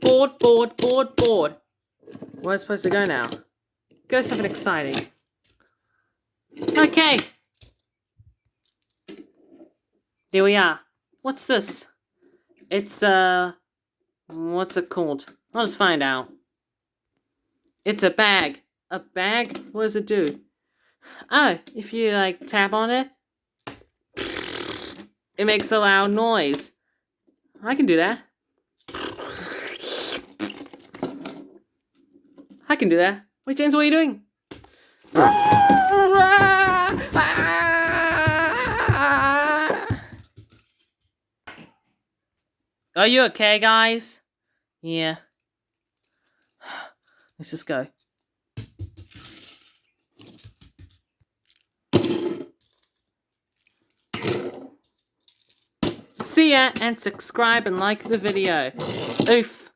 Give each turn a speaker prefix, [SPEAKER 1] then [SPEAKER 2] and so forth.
[SPEAKER 1] Bored, bored, bored, bored. Where am I supposed to go now? Go something exciting. Okay. There we are. What's this? It's, what's it called? Let's find out. It's a bag. A bag? What does it do? Oh, if you, like, tap on it, it makes a loud noise. I can do that. I can do that. Wait, James, what are you doing? Are you okay, guys? Yeah. Let's just go. See ya, and subscribe and like the video. Oof.